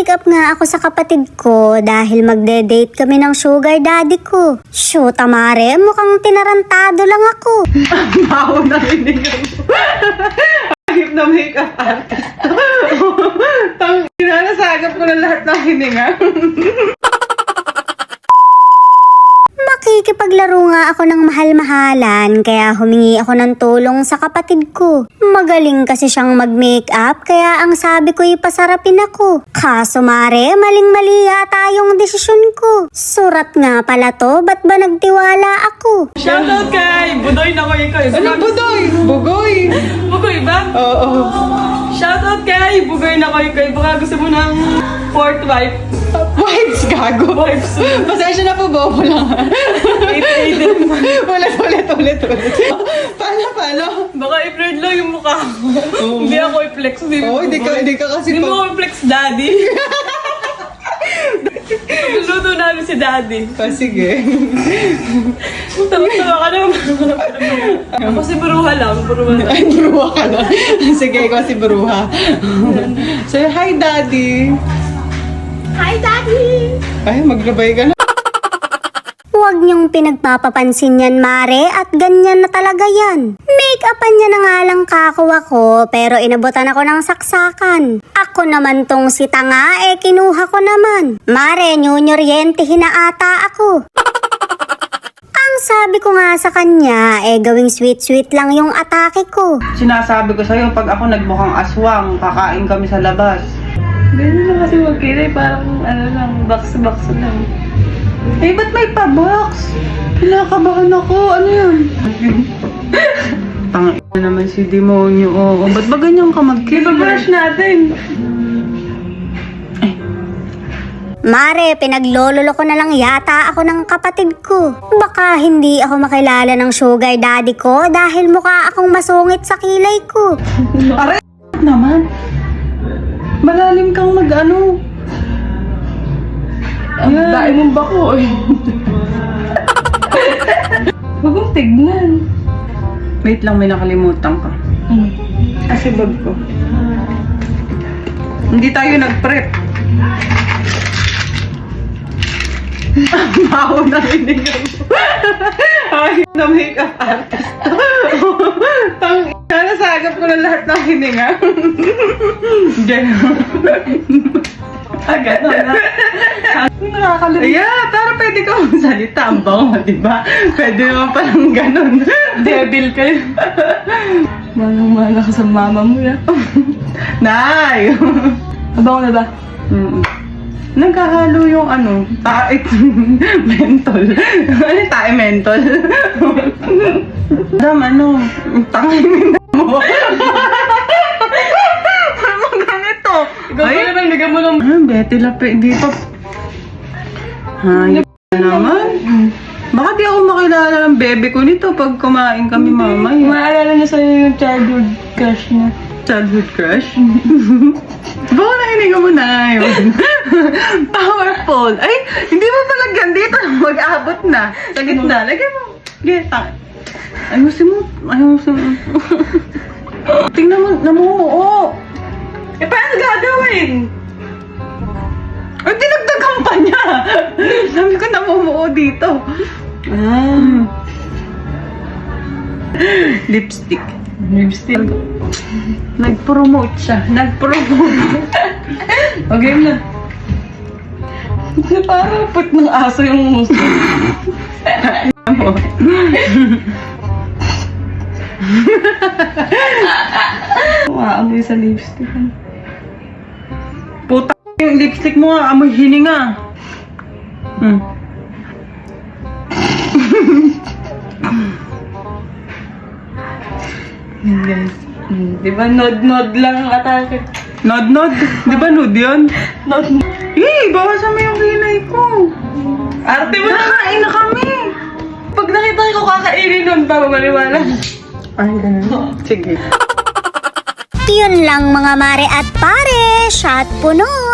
Nag-makeup nga ako sa kapatid ko dahil magde-date kami ng sugar daddy ko. Shoot, Mare, mukhang tinarantado lang ako. Baho na hinigang mo. Ayip na makeup artist. Nasagap ko na lahat ng hininga. Makikipaglaro nga ako ng mahal-mahalan kaya humingi ako ng tulong sa kapatid ko. Magaling kasi siyang mag-makeup kaya ang sabi ko ipasarapin ako. Kaso Mare, maling-mali yata yung desisyon ko. Surat nga pala to, ba't ba nagtiwala ako? Shoutout kay Budoy na ko ikaw. Ano Budoy? Bugoy. Bugoy ba? Oo. Shoutout kay Bugoy na ko ikaw. Baka gusto mo ng fourth wife. Wives, gago. Wives. Pasensya na po, bobo lang. Ulit. Paano? Baka i-blurred lang yung mukha ko. Hindi ako i-flex. Hindi ka kasi hindi mo ako i-flex, daddy. Luto namin si daddy. Sige. Tawa ka naman. Ako si Bruha lang. Ay, Bruha ka lang. Sige, ako si Bruha. Say, hi, daddy. Hi, Daddy! Ay, maglabay ka na. Huwag niyong pinagpapapansin yan, Mare, at ganyan na talaga yan. Make-upan niya na nga lang kakuha ko, pero inabutan ako ng saksakan. Ako naman tong si tanga, kinuha ko naman. Mare, nyunyoryentehin na ata ako. Ang sabi ko nga sa kanya, gawing sweet-sweet lang yung atake ko. Sinasabi ko sa'yo, pag ako nagmukhang aswang, kakain kami sa labas. Ganyan lang kasi magkilay, parang box-box lang. Ba't may pa-box? Kinakabahan ako, ano yan? Tanga naman si demonyo, ba't ba ganyan ka magkilay? Iba-brush natin. Mare, pinaglololo ko na lang yata ako ng kapatid ko. Baka hindi ako makilala ng sugar daddy ko dahil mukha akong masungit sa kilay ko. Aray naman. Malalim kang mag-ano. Ang dahil mong bako eh. Huwag mong tignan. Wait lang, may nakalimutan ka. Kasi bag ko. Hindi tayo nag-prep. Baho na hinigang mo. Ayip na makeup artist. Nasagap ko na lahat ng hininga. Gano'n. Gano'n na. Nakakalimutan. Yeah, pero pwede ka magsalita. Ang bango, diba? Pwede naman palang gano'n. Devil kayo. Manang-mana ka sa mama mo ya. Nay! Abango na ba? Nagkahalo yung tae mentol. Ano tae mentol? Madam, tangin mo. Ano ganito? Ikaw pa naman, bigyan mo ng... Betty Lape, di pa... Hayop naman. Baka di ako makilala ng bebe ko nito pag kumain kami mamay. Maalala niya sa'yo yung childhood crush niya. Childhood crush? Baka nahininga mo na yun. Powerful. Ay, hindi mo palagyan dito. Mag-abot na. Sa gitna. Lagyan mo. Gita. Ayusin mo. Tingnan mo. Namumuo. Paano gagawin? Ay, dinagdagan pa niya. Sabi ko namumuo dito. Lipstick. Nag-promote siya. Okay na. Parang put ng aso yung muso. Maamoy sa lipstick. Puta yung lipstick mo nga, amoy hininga. Guys. Diba nod-nod lang ang atake? Nod-nod? Diba nod yun? Nod. Bawasan mo yung kilay ko. Arte mo, nakain na kami. Pag nakita ko kakainin nun, pa maniwala. Ay, ganun. Sige. Yun lang mga mare at pare, shot puno.